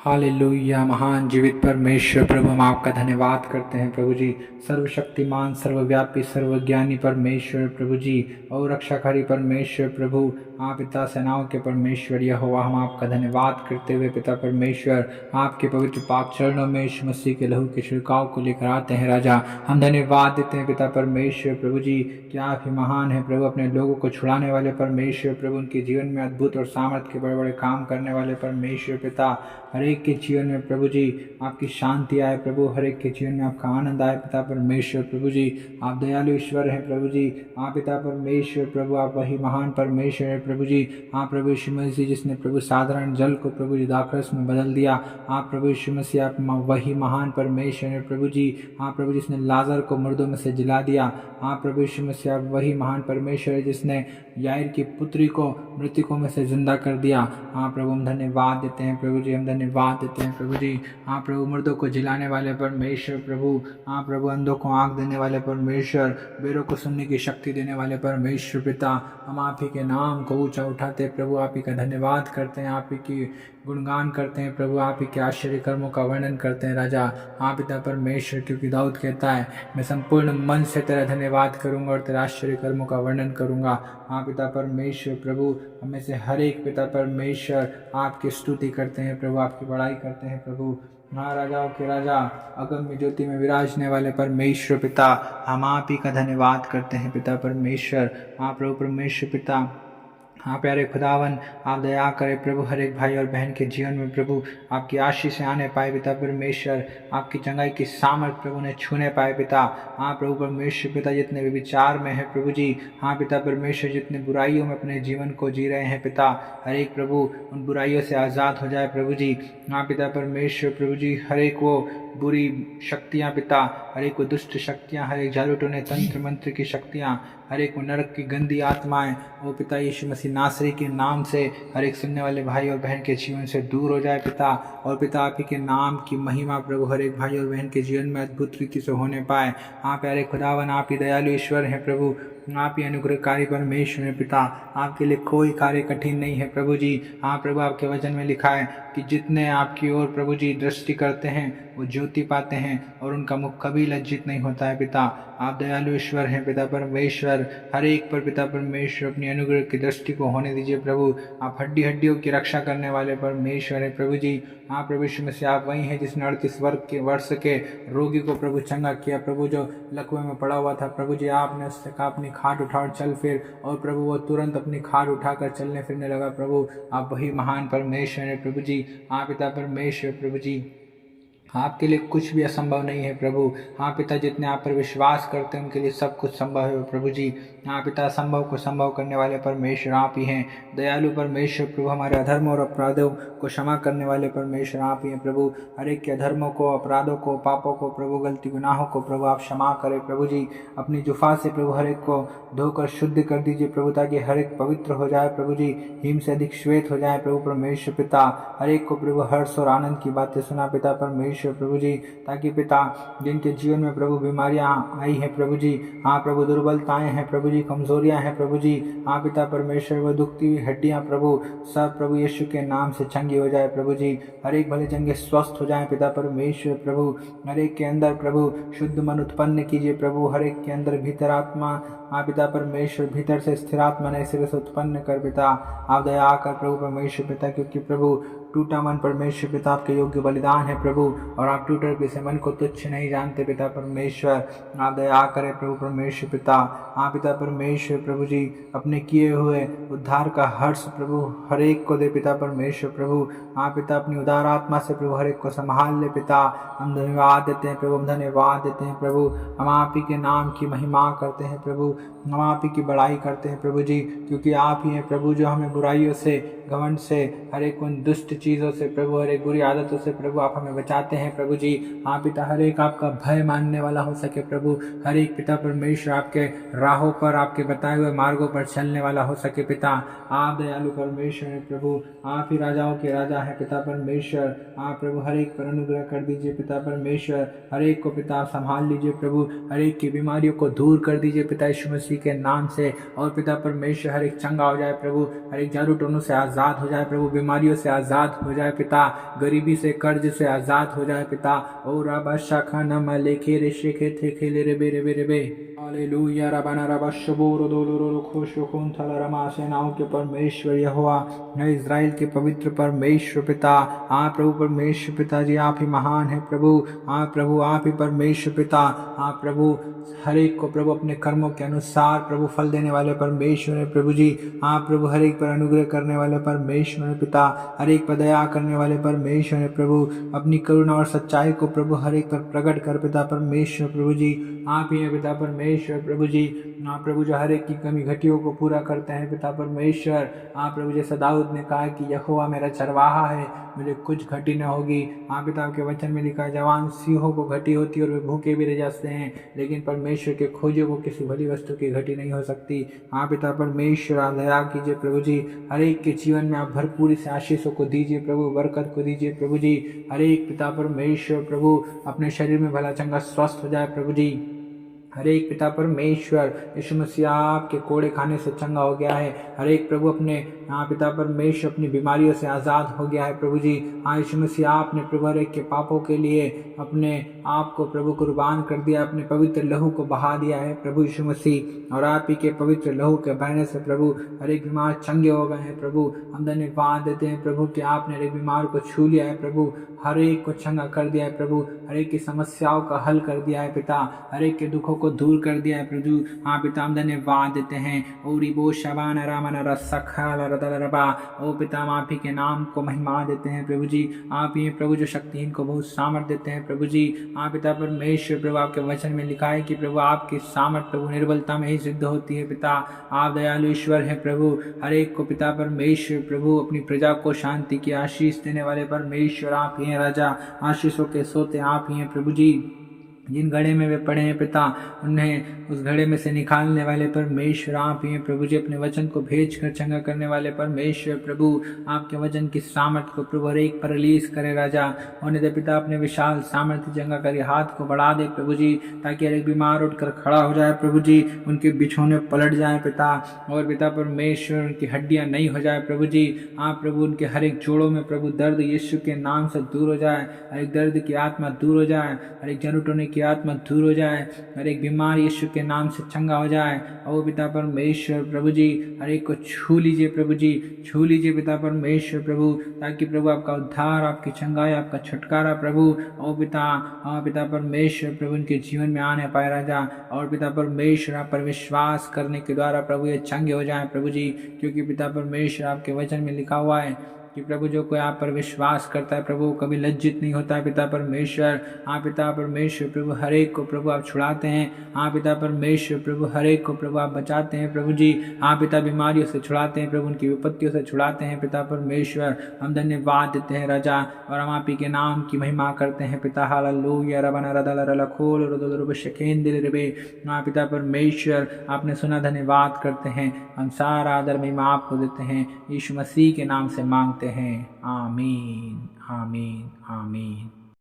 Hallelujah. महान जीवित परमेश्वर प्रभु, हम आपका धन्यवाद करते हैं प्रभु जी। सर्वशक्तिमान, सर्वव्यापी, सर्वज्ञानी परमेश्वर प्रभु जी और रक्षाकारी परमेश्वर प्रभु, आप पिता सेनाओं के परमेश्वर यहोवा, हम आपका धन्यवाद करते हुए पिता परमेश्वर आपके पवित्र पाक चरणों में यीशु मसीह के लहू के छिड़काव को लेकर आते हैं। राजा, हम धन्यवाद देते हैं पिता परमेश्वर प्रभु जी कि आप ही महान हैं प्रभु, अपने लोगों को छुड़ाने वाले परमेश्वर प्रभु, उनके जीवन में अद्भुत और सामर्थ के बड़े बड़े काम करने वाले परमेश्वर पिता। हर एक के जीवन में प्रभु जी आपकी शांति आए प्रभु, हर एक के जीवन में आपका आनंद आए पिता परमेश्वर प्रभु जी। आप दयालु ईश्वर हैं प्रभु जी। आप पिता परमेश्वर प्रभु, आप वही महान परमेश्वर है प्रभु जी। आप प्रभु यीशु मसीह जिसने प्रभु साधारण जल को प्रभु जी दाखरस में बदल दिया। आप प्रभु यीशु मसीह, आप वही महान परमेश्वर है प्रभु जी। आप प्रभु जिसने लाजर को मुर्दों में से जिला दिया। आप प्रभु यीशु मसीह, आप वही महान परमेश्वर है जिसने याईर की पुत्री को मृतकों में से जिंदा कर दिया। हाँ प्रभु, हम धन्यवाद देते हैं प्रभु जी, हम धन्यवाद देते हैं प्रभु जी। हाँ प्रभु, मुर्दों को जिलाने वाले परमेश्वर प्रभु। हाँ प्रभु, अंधों को आँख देने वाले परमेश्वर, बेरों को सुनने की शक्ति देने वाले परमेश्वर पिता। हम आप ही के नाम को ऊंचा उठाते प्रभु, आप ही का धन्यवाद करते हैं, आप ही की गुणगान करते हैं प्रभु, आप ही के आश्चर्य कर्मों का वर्णन करते हैं राजा। हाँ पिता परमेश्वर, क्योंकि दाऊद कहता है, मैं संपूर्ण मन से तेरा धन्यवाद करूंगा और तेरा आश्चर्य कर्मों का वर्णन करूंगा। हाँ पिता परमेश्वर प्रभु, हमें से हर एक पिता परमेश्वर आपकी स्तुति करते हैं प्रभु, आपकी बड़ाई करते हैं प्रभु। हाँ राजाओं के राजा, अगम्य ज्योति में विराजने वाले परमेश्वर पिता, हम आप ही का धन्यवाद करते हैं पिता परमेश्वर। हाँ प्रभु परमेश्वर पिता, हाँ प्यारे खुदावन, आप दया करें प्रभु, हर एक भाई और बहन के जीवन में प्रभु आपकी आशीष से आने पाए पिता परमेश्वर, आपकी चंगाई की सामर्थ प्रभु ने छूने पाए पिता। हाँ प्रभु परमेश्वर पिता, जितने भी विचार में है प्रभु जी, हाँ पिता परमेश्वर, जितने बुराइयों में अपने जीवन को जी रहे हैं पिता, हर एक प्रभु उन बुराइयों से आज़ाद हो जाए प्रभु जी। हाँ पिता परमेश्वर प्रभु जी, हर एक वो बुरी शक्तियाँ पिता, हर एक वो दुष्ट शक्तियाँ, हर एक जादू टोने तंत्र मंत्र की शक्तियाँ, हर एक नरक की गंदी आत्माएं, वो पिता यीशु मसीह नासरी के नाम से हर एक सुनने वाले भाई और बहन के जीवन से दूर हो जाए पिता। और पिता आप ही के नाम की महिमा प्रभु हर एक भाई और बहन के जीवन में अद्भुत रीति से होने पाए। हाँ प्यारे खुदावन, आप ही दयालु ईश्वर हैं प्रभु, आप ही अनुग्रहकारी परमेश्वर हैं पिता। आपके लिए कोई कार्य कठिन नहीं है प्रभु जी। हाँ प्रभु, आपके वचन में लिखा है कि जितने आपकी ओर प्रभु जी दृष्टि करते हैं वो ज्योति पाते हैं और उनका मुख कभी लज्जित नहीं होता है पिता। आप दयालु ईश्वर हैं पिता परमेश्वर, हर एक पर पिता परमेश्वर अपनी अनुग्रह की दृष्टि को होने दीजिए प्रभु। आप हड्डी हड्डियों की रक्षा करने वाले परमेश्वर हैं प्रभु जी। हाँ प्रभु यीशु मसीह, आप वही हैं जिसने 38 वर्ष के रोगी को प्रभु चंगा किया प्रभु, जो लकवे में पड़ा हुआ था प्रभु जी। आपने उससे कहा अपनी खाट उठा और चल फिर, और प्रभु वो तुरंत अपनी खाट उठाकर चलने फिरने लगा प्रभु। आप वही महान परमेश्वर हैं प्रभु जी। हाँ पिता परमेश्वर प्रभु जी, आपके लिए कुछ भी असंभव नहीं है प्रभु। हाँ पिता, जितने आप पर विश्वास करते हैं उनके लिए सब कुछ संभव है प्रभु जी। हाँ पिता, असंभव को संभव करने वाले परमेश्वर आप ही हैं। दयालु परमेश्वर प्रभु, हमारे अधर्मों और अपराधों को क्षमा करने वाले परमेश्वर आप ही हैं प्रभु। हर एक के अधर्मों को, अपराधों को, पापों को प्रभु, गलती गुनाहों को प्रभु आप क्षमा करें प्रभु जी। अपनी जुफा से प्रभु हर एक को धोकर शुद्ध कर दीजिए प्रभु, ताकि हर एक पवित्र हो जाए प्रभु जी, हिम से अधिक श्वेत हो जाए प्रभु परमेश्वर पिता। हर एक को प्रभु हर्ष और आनंद की बातें सुना पिता परमेश्वर प्रभु जी, ताकि पिता जिनके जीवन में प्रभु बीमारियां आई हैं प्रभु जी, हाँ प्रभु दुर्बलताएं हैं प्रभु जी, कमजोरियां हैं प्रभु जी, हाँ पिता परमेश्वर, वो दुखती हुई हड्डियां प्रभु सब प्रभु यीशु के नाम से चंगी हो जाए प्रभु जी। हर एक भले चंगे स्वस्थ हो जाए पिता परमेश्वर प्रभु। हर एक के अंदर प्रभु शुद्ध मन उत्पन्न कीजिए प्रभु, हर एक के अंदर भीतर आत्मा, हाँ पिता परमेश्वर, भीतर से स्थिर आत्मा नए सिरे से उत्पन्न कर पिता। आप दया कर प्रभु परमेश्वर पिता, क्योंकि प्रभु टूटा मन परमेश्वर पिता आपके योग्य बलिदान है प्रभु, और आप टूटे पिसे मन को तुच्छ नहीं जानते पिता परमेश्वर। आप दया करें प्रभु परमेश्वर पिता। हाँ पिता परमेश्वर प्रभु जी, अपने किए हुए उद्धार का हर्ष प्रभु हर एक को दे पिता परमेश्वर प्रभु। हाँ पिता, अपनी उदार आत्मा से प्रभु हर एक को संभाल ले पिता। हम धन्यवाद देते हैं प्रभु, हम धन्यवाद देते हैं प्रभु। हम आप ही के नाम की महिमा करते हैं प्रभु, हम आप ही की बड़ाई करते हैं प्रभु जी, क्योंकि आप ही हैं प्रभु जो हमें बुराइयों से, घमंड से, हर एक उन दुष्ट चीज़ों से प्रभु, हर एक बुरी आदतों से प्रभु आप हमें बचाते हैं प्रभु जी। हाँ पिता, हर एक आपका भय मानने वाला हो सके प्रभु, हर एक पिता परमेश्वर आपके राहों पर, आपके बताए हुए मार्गों पर चलने वाला हो सके पिता। आप दयालु परमेश्वर हैं प्रभु, आप ही राजाओं के राजा हैं पिता परमेश्वर। आप प्रभु हर एक पर अनुग्रह कर दीजिए पिता परमेश्वर, हर एक को पिता संभाल लीजिए प्रभु, हर एक की बीमारियों को दूर कर दीजिए पिता यीशु मसीह के नाम से। और पिता परमेश्वर हर एक चंगा हो जाए प्रभु, हर एक जादू टोनों से आज़ाद हो जाए प्रभु, बीमारियों से आज़ाद आज़ाद हो जाए पिता, गरीबी से कर्ज से आज़ाद हो जाए पिता। और रबा शाखा नम लेखे रे शेखे थे खेले रे बे रे बे रे बे। हालेलुया रबाना रबा शबोर दोलो खुश कौन थला रमा सेनाओं के परमेश्वर यहोवा, है इज़राइल के पवित्र परमेश्वर पिता। हाँ प्रभु परमेश्वर पिता जी, आप ही महान है प्रभु। हाँ प्रभु, आप ही परमेश्वर पिता। हाँ प्रभु, हर एक को प्रभु अपने कर्मों के अनुसार प्रभु फल देने वाले परमेश्वर है प्रभु जी। हाँ प्रभु, हर एक पर अनुग्रह करने वाले परमेश्वर है पिता, हर एक पर दया करने वाले परमेश्वर है प्रभु। अपनी करुणा और सच्चाई को प्रभु हर एक पर प्रकट कर पिता परमेश्वर प्रभु जी। आप ही है पिता परमेश्वर प्रभु जी। हाँ प्रभु, जो हर एक की कमी घटियों को पूरा करते हैं पिता परमेश्वर। हाँ प्रभु, जैसा दाऊद ने कहा कि यहोवा मेरा चरवाहा है, मुझे कुछ घटी न होगी। हाँ पिता, आपके वचन में लिखा है जवान सिंहों को घटी होती और वे भूखे भी रह जाते हैं, लेकिन परमेश्वर के खोजों को किसी भली वस्तु की घटी नहीं हो सकती। हाँ पिता परमेश्वर, आप दया कीजिए प्रभु जी, हर एक के जीवन में आप भरपूरी से आशीषों को दीजिए प्रभु, बरकत को दीजिए प्रभु जी। हर एक पिता परमेश्वर प्रभु अपने शरीर में भला चंगा स्वस्थ हो जाए प्रभु जी। हर एक पिता परमेश्वर, यीशु मसीह आपके कोड़े खाने से चंगा हो गया है। हर एक प्रभु अपने हाँ पिता परमेश्वर अपनी बीमारियों से आज़ाद हो गया है प्रभु जी। हाँ यीशु मसीह, आपने प्रभु हर एक के पापों के लिए अपने आप को प्रभु कुर्बान कर दिया, अपने पवित्र लहू को बहा दिया है प्रभु यीशु मसीह। और आप ही के पवित्र लहू के बहने से प्रभु हर एक बीमार चंगे हो गए हैं प्रभु। हम धन्यवाद देते हैं प्रभु कि आपने हर एक बीमार को छू लिया है प्रभु, हर एक को चंगा कर दिया है प्रभु, हर एक की समस्याओं का हल कर दिया है पिता, हर एक के दुखों को दूर कर दिया है प्रभु। हाँ पिता, हम धन्यवाद देते हैं। ओरी बो शबान रामन रसखा रबा। ओ पिता, हम आप ही के नाम को महिमा देते हैं प्रभु जी। आप ही प्रभु जो शक्तिहीन को बहुत सामर्थ देते हैं प्रभु जी। हाँ पिता परमेश्वर प्रभु, आपके वचन में लिखा है कि प्रभु आपकी सामर्थ प्रभु निर्बलता में ही सिद्ध होती है पिता। आप दयालु ईश्वर है प्रभु, हर एक को पिता परमेश्वर प्रभु अपनी प्रजा को शांति की आशीष देने वाले परमेश्वर आप ही हैं राजा। आशीषों के सोते आप ही हैं प्रभु जी। जिन घड़े में वे पड़े हैं पिता, उन्हें उस घड़े में से निकालने वाले परमेश्वर आप ही हैं प्रभु जी। अपने वचन को भेज कर चंगा करने वाले परमेश्वर प्रभु, आपके वचन की सामर्थ्य को प्रभु हर एक पर रिलीज करे राजा। होने दे पिता, अपने विशाल सामर्थ्य चंगा करे हाथ को बढ़ा दे प्रभु जी, ताकि हर एक बीमार उठकर खड़ा हो जाए प्रभु जी, उनके बिछौने पलट जाए पिता। और पिता परमेश्वर, उनकी हड्डियां नई हो जाए प्रभु जी। आप प्रभु उनके हर एक जोड़ों में प्रभु दर्द यीशु के नाम से दूर हो जाए, हर एक दर्द की आत्मा दूर हो जाए, हर एक जन उठने की आत्मा दूर हो जाए, हर एक बीमार यीशु के नाम से चंगा हो जाए। ओ पिता परमेश्वर प्रभु जी, हर एक को छू लीजिए प्रभु जी, छू लीजिए पिता परमेश्वर प्रभु, ताकि प्रभु आपका उद्धार, आपकी चंगाई, आपका छुटकारा प्रभु ओ पिता, हाँ पिता परमेश्वर प्रभु उनके जीवन में आने पाए राजा। और पिता परमेश्वर, आप पर विश्वास करने के द्वारा प्रभु ये चंगे हो जाए प्रभु जी, क्योंकि पिता परमेश्वर आपके वचन में लिखा हुआ है कि प्रभु जो कोई आप पर विश्वास करता है प्रभु कभी लज्जित नहीं होता है पिता परमेश्वर। हाँ पिता परमेश्वर प्रभु, हर एक को प्रभु आप छुड़ाते हैं। हाँ पिता परमेश्वर प्रभु, हर एक को प्रभु आप बचाते हैं प्रभु जी। हाँ पिता, बीमारियों से छुड़ाते हैं प्रभु, उनकी विपत्तियों से छुड़ाते हैं पिता परमेश्वर। हम धन्यवाद देते हैं राजा, और हम आप ही के नाम की महिमा करते हैं पिता। हालेलुया रबना रदल रलखोल रदल रब शकेन दिल रबे। हाँ पिता परमेश्वर, आपने सुना, धन्यवाद करते हैं। हम सारा आदर महिमा आपको देते हैं, यीशु मसीह के नाम से मांगते हैं। आमीन आमीन आमीन।